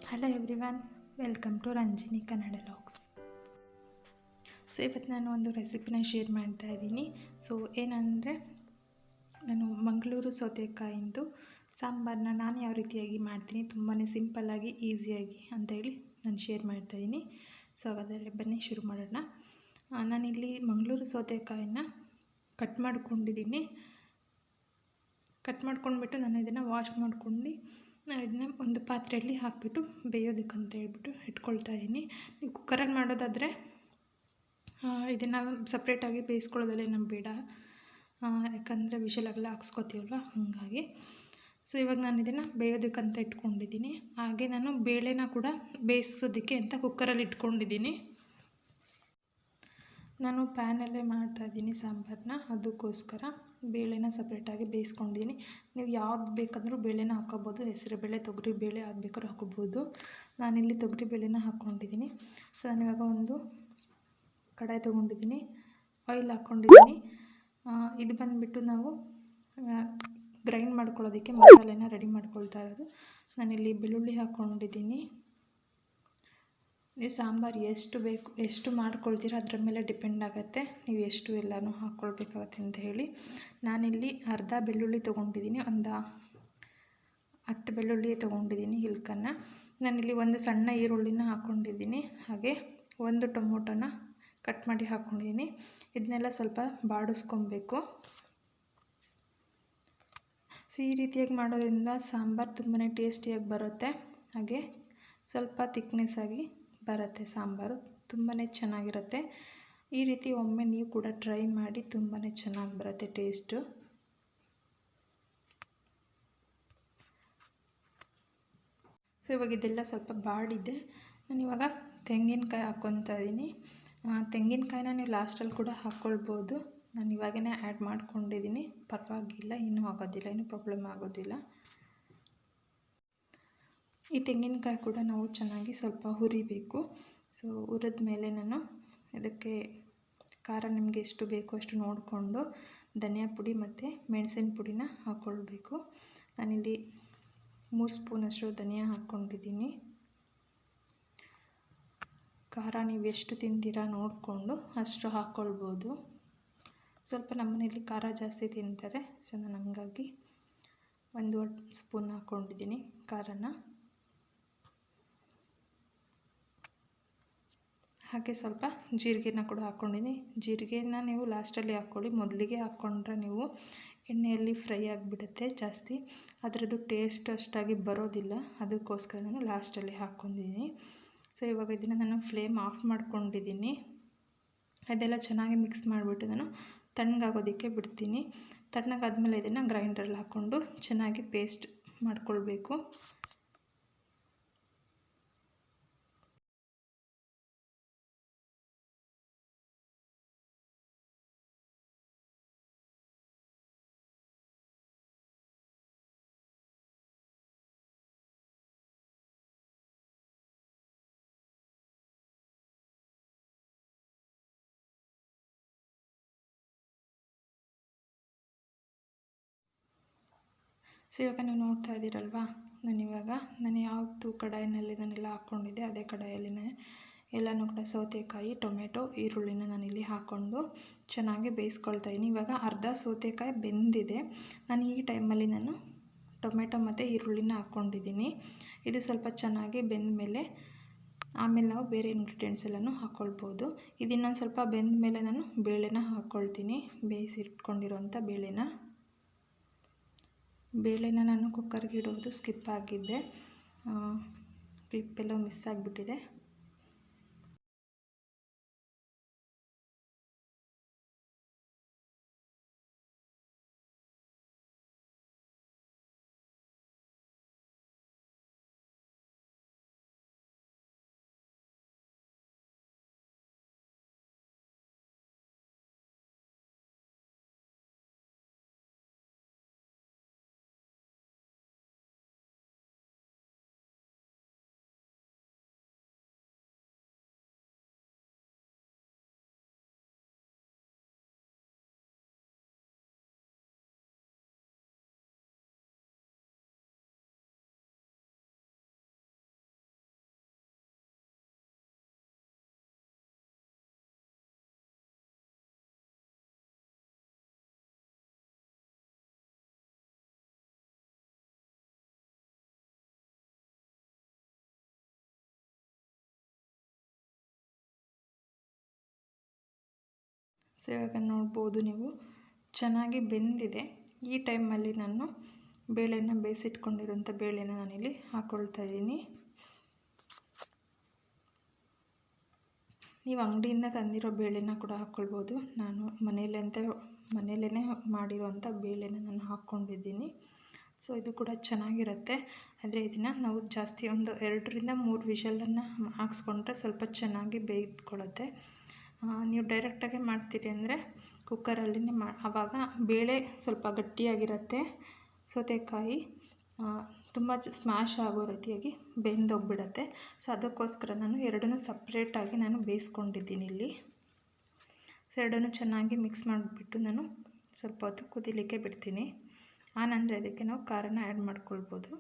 Hello everyone, welcome to Ranjini Kannada logs. So ಇವತ್ತು ನಾನು ಒಂದು ರೆಸಿಪಿನ ಶೇರ್ ಮಾಡ್ತಾ ಇದ್ದೀನಿ. ಸೊ ಏನಂದರೆ, ನಾನು ಮಂಗಳೂರು ಸೌತೆಕಾಯಿಂದು ಸಾಂಬಾರನ್ನ ನಾನು ಯಾವ ರೀತಿಯಾಗಿ ಮಾಡ್ತೀನಿ, ತುಂಬಾ ಸಿಂಪಲ್ಲಾಗಿ ಈಸಿಯಾಗಿ ಅಂತೇಳಿ ನಾನು ಶೇರ್ ಮಾಡ್ತಾಯಿದ್ದೀನಿ. ಸೊ ಹಾಗಾದರೆ ಬನ್ನಿ ಶುರು ಮಾಡೋಣ. ನಾನಿಲ್ಲಿ ಮಂಗಳೂರು ಸೌತೆಕಾಯಿನ ಕಟ್ ಮಾಡ್ಕೊಂಡ್ಬಿಟ್ಟು ನಾನು ಇದನ್ನು ವಾಶ್ ಮಾಡ್ಕೊಂಡು ನಾನು ಇದನ್ನ ಒಂದು ಪಾತ್ರೆಯಲ್ಲಿ ಹಾಕಿಬಿಟ್ಟು ಬೇಯೋದಕ್ಕಂತ ಹೇಳ್ಬಿಟ್ಟು ಇಟ್ಕೊಳ್ತಾ ಇದ್ದೀನಿ. ನೀವು ಕುಕ್ಕರಲ್ಲಿ ಮಾಡೋದಾದರೆ ಇದನ್ನು ಸಪ್ರೇಟಾಗಿ ಬೇಯಿಸ್ಕೊಳ್ಳೋದಲ್ಲೇ ನಮ್ಗೆ ಬೇಡ, ಯಾಕಂದರೆ ವಿಷಲಾಗೆಲ್ಲ ಹಾಕ್ಸ್ಕೊತೀವಲ್ವ, ಹಾಗಾಗಿ. ಸೊ ಇವಾಗ ನಾನು ಇದನ್ನು ಬೇಯೋದಕ್ಕಂತ ಇಟ್ಕೊಂಡಿದ್ದೀನಿ. ಹಾಗೆ ನಾನು ಬೇಳೆನ ಕೂಡ ಬೇಯಿಸೋದಕ್ಕೆ ಅಂತ ಕುಕ್ಕರಲ್ಲಿ ಇಟ್ಕೊಂಡಿದ್ದೀನಿ. ನಾನು ಪ್ಯಾನಲ್ಲೇ ಮಾಡ್ತಾಯಿದ್ದೀನಿ ಸಾಂಬಾರನ್ನ, ಅದಕ್ಕೋಸ್ಕರ ಬೇಳೆನ ಸಪ್ರೇಟಾಗಿ ಬೇಯಿಸ್ಕೊಂಡಿದ್ದೀನಿ. ನೀವು ಯಾವ್ದು ಬೇಕಂದ್ರೂ ಬೇಳೆನ ಹಾಕ್ಕೋಬೋದು, ಹೆಸರುಬೇಳೆ, ತೊಗರಿಬೇಳೆ ಯಾವ್ದು ಬೇಕಾದ್ರೂ ಹಾಕ್ಕೋಬೋದು. ನಾನಿಲ್ಲಿ ತೊಗರಿಬೇಳೆನ ಹಾಕ್ಕೊಂಡಿದ್ದೀನಿ. ಸೊ ನಾನಿವಾಗ ಒಂದು ಕಡಾಯಿ ತೊಗೊಂಡಿದ್ದೀನಿ, ಆಯಿಲ್ ಹಾಕ್ಕೊಂಡಿದ್ದೀನಿ. ಇದು ಬಂದುಬಿಟ್ಟು ನಾವು ಗ್ರೈಂಡ್ ಮಾಡ್ಕೊಳ್ಳೋದಕ್ಕೆ ಮಸಾಲೆನ ರೆಡಿ ಮಾಡ್ಕೊಳ್ತಾ ಇರೋದು. ನಾನಿಲ್ಲಿ ಬೆಳ್ಳುಳ್ಳಿ ಹಾಕ್ಕೊಂಡಿದ್ದೀನಿ. ನೀವು ಸಾಂಬಾರು ಎಷ್ಟು ಮಾಡ್ಕೊಳ್ತೀರ ಅದ್ರ ಮೇಲೆ ಡಿಪೆಂಡ್ ಆಗುತ್ತೆ, ನೀವು ಎಷ್ಟು ಎಲ್ಲನೂ ಹಾಕ್ಕೊಳ್ಬೇಕಾಗತ್ತೆ ಅಂತ ಹೇಳಿ. ನಾನಿಲ್ಲಿ ಅರ್ಧ ಬೆಳ್ಳುಳ್ಳಿ ತೊಗೊಂಡಿದ್ದೀನಿ, ಒಂದು 10 ಬೆಳ್ಳುಳ್ಳಿ ತೊಗೊಂಡಿದ್ದೀನಿ ಇಲ್ಕನ್ನು. ನಾನಿಲ್ಲಿ ಒಂದು ಸಣ್ಣ ಈರುಳ್ಳಿನ ಹಾಕ್ಕೊಂಡಿದ್ದೀನಿ, ಹಾಗೆ ಒಂದು ಟೊಮೊಟೊನ ಕಟ್ ಮಾಡಿ ಹಾಕ್ಕೊಂಡಿದ್ದೀನಿ. ಇದನ್ನೆಲ್ಲ ಸ್ವಲ್ಪ ಬಾಡಿಸ್ಕೊಬೇಕು. ಸೊ ಈ ರೀತಿಯಾಗಿ ಮಾಡೋದ್ರಿಂದ ಸಾಂಬಾರು ತುಂಬಾ ಟೇಸ್ಟಿಯಾಗಿ ಬರುತ್ತೆ, ಹಾಗೆ ಸ್ವಲ್ಪ ಥಿಕ್ನೆಸ್ ಆಗಿ ಬರುತ್ತೆ. ಸಾಂಬಾರು ತುಂಬಾ ಚೆನ್ನಾಗಿರುತ್ತೆ. ಈ ರೀತಿ ಒಮ್ಮೆ ನೀವು ಕೂಡ ಟ್ರೈ ಮಾಡಿ, ತುಂಬಾ ಚೆನ್ನಾಗಿ ಬರುತ್ತೆ ಟೇಸ್ಟು. ಸೊ ಇವಾಗ ಇದೆಲ್ಲ ಸ್ವಲ್ಪ ಬಾಡಿದೆ. ನಾನಿವಾಗ ತೆಂಗಿನಕಾಯಿ ಹಾಕ್ಕೊತಾ ಇದ್ದೀನಿ. ತೆಂಗಿನಕಾಯಿನ ನೀವು ಲಾಸ್ಟಲ್ಲಿ ಕೂಡ ಹಾಕ್ಕೊಳ್ಬೋದು. ನಾನು ಇವಾಗೇ ಆ್ಯಡ್ ಮಾಡ್ಕೊಂಡಿದ್ದೀನಿ, ಪರವಾಗಿಲ್ಲ, ಏನೂ ಆಗೋದಿಲ್ಲ, ಏನೂ ಪ್ರಾಬ್ಲಮ್ ಆಗೋದಿಲ್ಲ. ಈ ತೆಂಗಿನಕಾಯಿ ಕೂಡ ನಾವು ಚೆನ್ನಾಗಿ ಸ್ವಲ್ಪ ಹುರಿಬೇಕು. ಸೊ ಹುರಿದ ಮೇಲೆ ನಾನು ಇದಕ್ಕೆ ಖಾರ ನಿಮಗೆ ಎಷ್ಟು ಬೇಕೋ ಅಷ್ಟು ನೋಡಿಕೊಂಡು ಧನಿಯಾ ಪುಡಿ ಮತ್ತು ಮೆಣಸಿನ ಪುಡಿನ ಹಾಕ್ಕೊಳ್ಬೇಕು. ನಾನಿಲ್ಲಿ 3 ಸ್ಪೂನಷ್ಟು ಧನಿಯಾ ಹಾಕ್ಕೊಂಡಿದ್ದೀನಿ. ಖಾರ ನೀವು ಎಷ್ಟು ತಿಂತೀರಾ ನೋಡಿಕೊಂಡು ಅಷ್ಟು ಹಾಕ್ಕೊಳ್ಬೋದು. ಸ್ವಲ್ಪ ನಮ್ಮನೇಲಿ ಖಾರ ಜಾಸ್ತಿ ತಿಂತಾರೆ, ಸೊ ನಾನು ಹಂಗಾಗಿ 1 ಸ್ಪೂನ್ ಹಾಕ್ಕೊಂಡಿದ್ದೀನಿ ಖಾರನ. ಹಾಗೆ ಸ್ವಲ್ಪ ಜೀರಿಗೆನ ಕೂಡ ಹಾಕ್ಕೊಂಡಿದ್ದೀನಿ. ಜೀರಿಗೆನ ನೀವು ಲಾಸ್ಟಲ್ಲಿ ಹಾಕ್ಕೊಳ್ಳಿ, ಮೊದಲಿಗೆ ಹಾಕ್ಕೊಂಡ್ರೆ ನೀವು ಎಣ್ಣೆಯಲ್ಲಿ ಫ್ರೈ ಆಗಿಬಿಡುತ್ತೆ ಜಾಸ್ತಿ, ಅದರದ್ದು ಟೇಸ್ಟ್ ಅಷ್ಟಾಗಿ ಬರೋದಿಲ್ಲ, ಅದಕ್ಕೋಸ್ಕರ ನಾನು ಲಾಸ್ಟಲ್ಲಿ ಹಾಕ್ಕೊಂಡಿದ್ದೀನಿ. ಸೊ ಇವಾಗ ಇದನ್ನು ನಾನು ಫ್ಲೇಮ್ ಆಫ್ ಮಾಡ್ಕೊಂಡಿದ್ದೀನಿ. ಅದೆಲ್ಲ ಚೆನ್ನಾಗಿ ಮಿಕ್ಸ್ ಮಾಡಿಬಿಟ್ಟು ನಾನು ತಣ್ಣಗಾಗೋದಕ್ಕೆ ಬಿಡ್ತೀನಿ. ತಣ್ಣಗಾದ್ಮೇಲೆ ಇದನ್ನು ಗ್ರೈಂಡ್ರಲ್ಲಿ ಹಾಕ್ಕೊಂಡು ಚೆನ್ನಾಗಿ ಪೇಸ್ಟ್ ಮಾಡ್ಕೊಳ್ಬೇಕು. ಸೊ ಇವಾಗ ನೀವು ನೋಡ್ತಾ ಇದ್ದೀರಲ್ವಾ, ನಾನು ಯಾವುದು ಕಡಾಯಿನಲ್ಲಿ ನಾನೆಲ್ಲ ಹಾಕ್ಕೊಂಡಿದ್ದೆ ಅದೇ ಕಡಾಯಲ್ಲಿನೇ ಎಲ್ಲನೂ ಕೂಡ ಸೌತೆಕಾಯಿ, ಟೊಮೆಟೊ, ಈರುಳ್ಳಿನ ನಾನಿಲ್ಲಿ ಹಾಕ್ಕೊಂಡು ಚೆನ್ನಾಗಿ ಬೇಯಿಸ್ಕೊಳ್ತಾ ಇದ್ದೀನಿ. ಇವಾಗ ಅರ್ಧ ಸೌತೆಕಾಯಿ ಬೆಂದಿದೆ. ನಾನು ಈ ಟೈಮಲ್ಲಿ ಟೊಮೆಟೊ ಮತ್ತು ಈರುಳ್ಳಿನ ಹಾಕ್ಕೊಂಡಿದ್ದೀನಿ. ಇದು ಸ್ವಲ್ಪ ಚೆನ್ನಾಗಿ ಬೆಂದ ಮೇಲೆ ಆಮೇಲೆ ನಾವು ಬೇರೆ ಇಂಗ್ರೀಡಿಯೆಂಟ್ಸ್ ಎಲ್ಲನೂ ಹಾಕ್ಕೊಳ್ಬೋದು. ಇದು ಇನ್ನೊಂದು ಸ್ವಲ್ಪ ಬೆಂದ ಮೇಲೆ ನಾನು ಬೇಳೆನ ಹಾಕ್ಕೊಳ್ತೀನಿ, ಬೇಯಿಸಿಟ್ಕೊಂಡಿರೋಂಥ ಬೇಳೆನ ನಾನು ಕುಕ್ಕರ್ಗೆ ಇಡೋದು ಸ್ಕಿಪ್ ಆಗಿದ್ದೆ, ಕ್ಲಿಪ್ಪೆಲ್ಲ ಮಿಸ್ ಆಗಿಬಿಟ್ಟಿದೆ. ಸೊ ಇವಾಗ ನೋಡ್ಬೋದು ನೀವು ಚೆನ್ನಾಗಿ ಬೆಂದಿದೆ. ಈ ಟೈಮಲ್ಲಿ ನಾನು ಬೇಳೆನ ಬೇಯಿಸಿಟ್ಕೊಂಡಿರೋಂಥ ಬೇಳೆನ ನಾನಿಲ್ಲಿ ಹಾಕ್ಕೊಳ್ತಾ ಇದ್ದೀನಿ. ನೀವು ಅಂಗಡಿಯಿಂದ ತಂದಿರೋ ಬೇಳೆನ ಕೂಡ ಹಾಕ್ಕೊಳ್ಬೋದು. ನಾನು ಮನೆಯಲ್ಲೇ ಮಾಡಿರೋಂಥ ಬೇಳೆನ ನಾನು ಹಾಕ್ಕೊಂಡಿದ್ದೀನಿ. ಸೊ ಇದು ಕೂಡ ಚೆನ್ನಾಗಿರುತ್ತೆ. ಆದರೆ ಇದನ್ನು ನಾವು ಜಾಸ್ತಿ ಒಂದು 2ರಿಂದ 3 ವಿಷಲನ್ನು ಹಾಕ್ಸ್ಕೊಂಡ್ರೆ ಸ್ವಲ್ಪ ಚೆನ್ನಾಗಿ ಬೇಯ್ದುಕೊಳ್ಳುತ್ತೆ. ನೀವು ಡೈರೆಕ್ಟಾಗಿ ಮಾಡ್ತೀರಿ ಅಂದರೆ ಕುಕ್ಕರಲ್ಲಿನೇ ಆವಾಗ ಬೇಳೆ ಸ್ವಲ್ಪ ಗಟ್ಟಿಯಾಗಿರುತ್ತೆ. ಸೌತೆಕಾಯಿ ತುಂಬ ಸ್ಮ್ಯಾಶ್ ಆಗೋ ರೀತಿಯಾಗಿ ಬೆಂದೋಗ್ಬಿಡುತ್ತೆ. ಸೊ ಅದಕ್ಕೋಸ್ಕರ ನಾನು ಎರಡನ್ನೂ ಸಪ್ರೇಟಾಗಿ ನಾನು ಬೇಯಿಸ್ಕೊಂಡಿದ್ದೀನಿ ಇಲ್ಲಿ. ಸೊ ಎರಡನ್ನೂ ಚೆನ್ನಾಗಿ ಮಿಕ್ಸ್ ಮಾಡಿಬಿಟ್ಟು ನಾನು ಸ್ವಲ್ಪ ಹೊತ್ತು ಕುದಿಲಿಕ್ಕೆ ಬಿಡ್ತೀನಿ. ಆನಂತರ ಅದಕ್ಕೆ ನಾವು ಖಾರನ ಆ್ಯಡ್ ಮಾಡ್ಕೊಳ್ಬೋದು.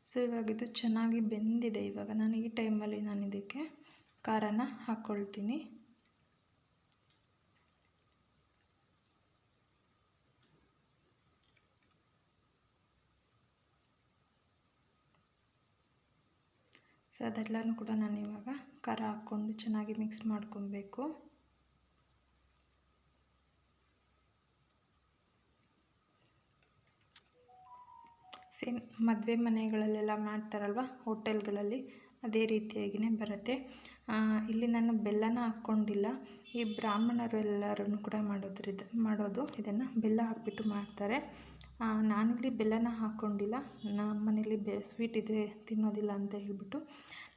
ಸೊ ಇವಾಗ ಇದು ಚೆನ್ನಾಗಿ ಬೆಂದಿದೆ. ಇವಾಗ ನಾನು ಈ ಟೈಮಲ್ಲಿ ನಾನು ಇದಕ್ಕೆ ಖಾರನ ಹಾಕ್ಕೊಳ್ತೀನಿ. ಸೊ ಅದೆಲ್ಲನೂ ಕೂಡ ನಾನು ಇವಾಗ ಖಾರ ಹಾಕ್ಕೊಂಡು ಚೆನ್ನಾಗಿ ಮಿಕ್ಸ್ ಮಾಡ್ಕೊಬೇಕು. ಸೇಮ್ ಮದುವೆ ಮನೆಗಳಲ್ಲೆಲ್ಲ ಮಾಡ್ತಾರಲ್ವ, ಹೋಟೆಲ್ಗಳಲ್ಲಿ ಅದೇ ರೀತಿಯಾಗಿಯೇ ಬರುತ್ತೆ. ಇಲ್ಲಿ ನಾನು ಬೆಲ್ಲನ ಹಾಕ್ಕೊಂಡಿಲ್ಲ. ಈ ಬ್ರಾಹ್ಮಣರು ಎಲ್ಲರೂ ಕೂಡ ಮಾಡೋದು ಇದನ್ನು ಬೆಲ್ಲ ಹಾಕಿಬಿಟ್ಟು ಮಾಡ್ತಾರೆ. ನಾನಿಲ್ಲಿ ಬೆಲ್ಲನ ಹಾಕ್ಕೊಂಡಿಲ್ಲ. ನಮ್ಮ ಮನೇಲಿ ಸ್ವೀಟ್ ಇದ್ದರೆ ತಿನ್ನೋದಿಲ್ಲ ಅಂತ ಹೇಳಿಬಿಟ್ಟು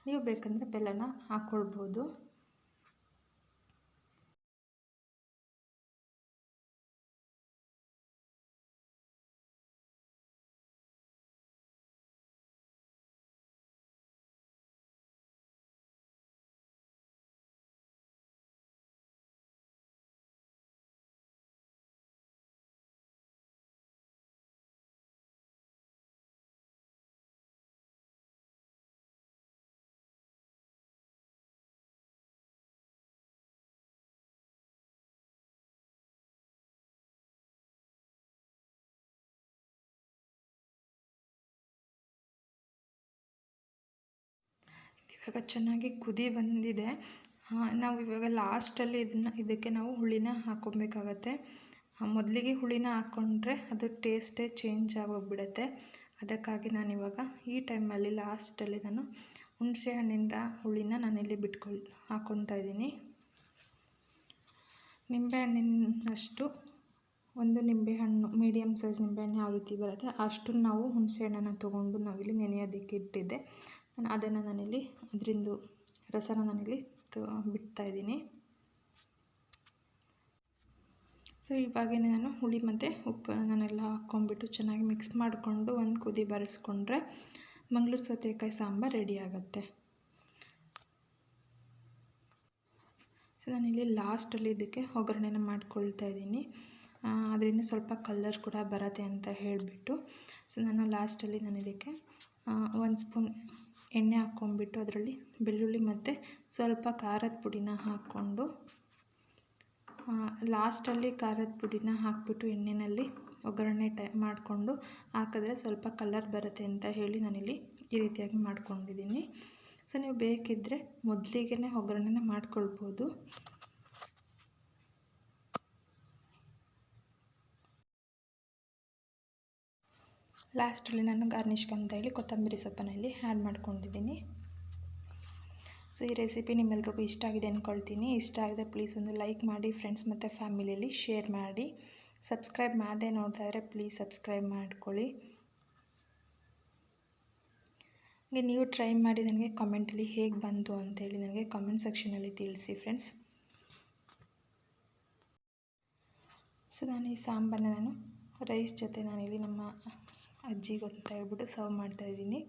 ನೀವು ಬೇಕಂದರೆ ಬೆಲ್ಲನ ಹಾಕ್ಕೊಳ್ಬೋದು. ಇವಾಗ ಚೆನ್ನಾಗಿ ಕುದಿ ಬಂದಿದೆ. ನಾವು ಇವಾಗ ಲಾಸ್ಟಲ್ಲಿ ಇದಕ್ಕೆ ನಾವು ಹುಳಿನ ಹಾಕ್ಕೊಬೇಕಾಗತ್ತೆ. ಮೊದಲಿಗೆ ಹುಳಿನ ಹಾಕ್ಕೊಂಡ್ರೆ ಅದು ಟೇಸ್ಟೇ ಚೇಂಜ್ ಆಗೋಗ್ಬಿಡುತ್ತೆ. ಅದಕ್ಕಾಗಿ ನಾನಿವಾಗ ಈ ಟೈಮಲ್ಲಿ ಲಾಸ್ಟಲ್ಲಿ ನಾನು ಹುಣಸೆ ಹಣ್ಣಿನ ಹುಳಿನ ನಾನಿಲ್ಲಿ ಹಾಕ್ಕೊತಾ ಇದ್ದೀನಿ. ನಿಂಬೆಹಣ್ಣಿನಷ್ಟು ಒಂದು ನಿಂಬೆಹಣ್ಣು, ಮೀಡಿಯಮ್ ಸೈಜ್ ನಿಂಬೆಹಣ್ಣು ಯಾವ ರೀತಿ ಬರುತ್ತೆ ಅಷ್ಟು ನಾವು ಹುಣಸೆ ಹಣ್ಣನ್ನು ತೊಗೊಂಡು ನಾವಿಲ್ಲಿ ನೆನೆಯೋದಕ್ಕೆ ಇಟ್ಟಿದ್ದೆ. ಅದನ್ನು ನಾನಿಲ್ಲಿ ಅದರಿಂದ ರಸನ ನಾನಿಲ್ಲಿ ಬಿಡ್ತಾಯಿದ್ದೀನಿ. ಸೊ ಇವಾಗೇ ನಾನು ಹುಳಿ ಮತ್ತು ಉಪ್ಪನ್ನು ನಾನೆಲ್ಲ ಹಾಕ್ಕೊಂಡ್ಬಿಟ್ಟು ಚೆನ್ನಾಗಿ ಮಿಕ್ಸ್ ಮಾಡಿಕೊಂಡು ಒಂದು ಕುದಿ ಬರೆಸ್ಕೊಂಡ್ರೆ ಮಂಗಳೂರು ಸೌತೆಕಾಯಿ ಸಾಂಬಾರು ರೆಡಿ ಆಗುತ್ತೆ. ಸೊ ನಾನಿಲ್ಲಿ ಲಾಸ್ಟಲ್ಲಿ ಇದಕ್ಕೆ ಒಗ್ಗರಣೆನ ಮಾಡ್ಕೊಳ್ತಾ ಇದ್ದೀನಿ. ಅದರಿಂದ ಸ್ವಲ್ಪ ಕಲರ್ ಕೂಡ ಬರುತ್ತೆ ಅಂತ ಹೇಳಿಬಿಟ್ಟು ಸೊ ನಾನು ಲಾಸ್ಟಲ್ಲಿ ಇದಕ್ಕೆ 1 ಸ್ಪೂನ್ ಎಣ್ಣೆ ಹಾಕ್ಕೊಂಡ್ಬಿಟ್ಟು ಅದರಲ್ಲಿ ಬೆಳ್ಳುಳ್ಳಿ ಮತ್ತು ಸ್ವಲ್ಪ ಖಾರದ ಪುಡಿನ ಹಾಕ್ಕೊಂಡು ಲಾಸ್ಟಲ್ಲಿ ಖಾರದ ಪುಡಿನ ಹಾಕ್ಬಿಟ್ಟು ಎಣ್ಣೆಯಲ್ಲಿ ಒಗ್ಗರಣೆ ಮಾಡಿಕೊಂಡು ಹಾಕಿದ್ರೆ ಸ್ವಲ್ಪ ಕಲರ್ ಬರುತ್ತೆ ಅಂತ ಹೇಳಿ ನಾನಿಲ್ಲಿ ಈ ರೀತಿಯಾಗಿ ಮಾಡ್ಕೊಂಡಿದ್ದೀನಿ. ಸೊ ನೀವು ಬೇಕಿದ್ದರೆ ಮೊದಲಿಗೆ ಒಗ್ಗರಣೆನ ಮಾಡ್ಕೊಳ್ಬೋದು. ಲಾಸ್ಟಲ್ಲಿ ನಾನು ಗಾರ್ನಿಷ್ಗೆ ಅಂತ ಹೇಳಿ ಕೊತ್ತಂಬರಿ ಸೊಪ್ಪನ್ನು ಇಲ್ಲಿ ಆ್ಯಡ್ ಮಾಡ್ಕೊಂಡಿದ್ದೀನಿ. ಸೊ ಈ ರೆಸಿಪಿ ನಿಮ್ಮೆಲ್ರಿಗೂ ಇಷ್ಟ ಆಗಿದೆ ಅಂದ್ಕೊಳ್ತೀನಿ. ಇಷ್ಟ ಆಗಿದ್ರೆ ಪ್ಲೀಸ್ ಒಂದು ಲೈಕ್ ಮಾಡಿ, ಫ್ರೆಂಡ್ಸ್ ಮತ್ತು ಫ್ಯಾಮಿಲಿಯಲ್ಲಿ ಶೇರ್ ಮಾಡಿ. ಸಬ್ಸ್ಕ್ರೈಬ್ ಮಾಡದೆ ನೋಡ್ತಾ ಇದ್ದರೆ ಪ್ಲೀಸ್ ಸಬ್ಸ್ಕ್ರೈಬ್ ಮಾಡ್ಕೊಳ್ಳಿ. ಹಾಗೆ ನೀವು ಟ್ರೈ ಮಾಡಿ ನನಗೆ ಕಾಮೆಂಟಲ್ಲಿ ಹೇಗೆ ಬಂತು ಅಂತೇಳಿ ನನಗೆ ಕಾಮೆಂಟ್ ಸೆಕ್ಷನಲ್ಲಿ ತಿಳಿಸಿ ಫ್ರೆಂಡ್ಸ್. ಸೊ ನಾನು ಈ ಸಾಂಬಾರನ್ನ ನಾನು ರೈಸ್ ಜೊತೆ ನಾನಿಲ್ಲಿ ನಮ್ಮ ಅಜ್ಜಿಗೆ ಅಂತ ಹೇಳ್ಬಿಟ್ಟು ಸರ್ವ್ ಮಾಡ್ತಾಯಿದ್ದೀನಿ.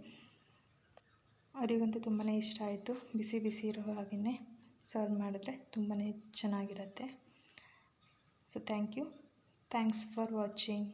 ಅವರಿಗಂತೂ ತುಂಬಾ ಇಷ್ಟ ಆಯಿತು. ಬಿಸಿ ಬಿಸಿ ಇರೋ ಹಾಗೆಯೇ ಸರ್ವ್ ಮಾಡಿದ್ರೆ ತುಂಬಾ ಚೆನ್ನಾಗಿರುತ್ತೆ. So thanks for watching.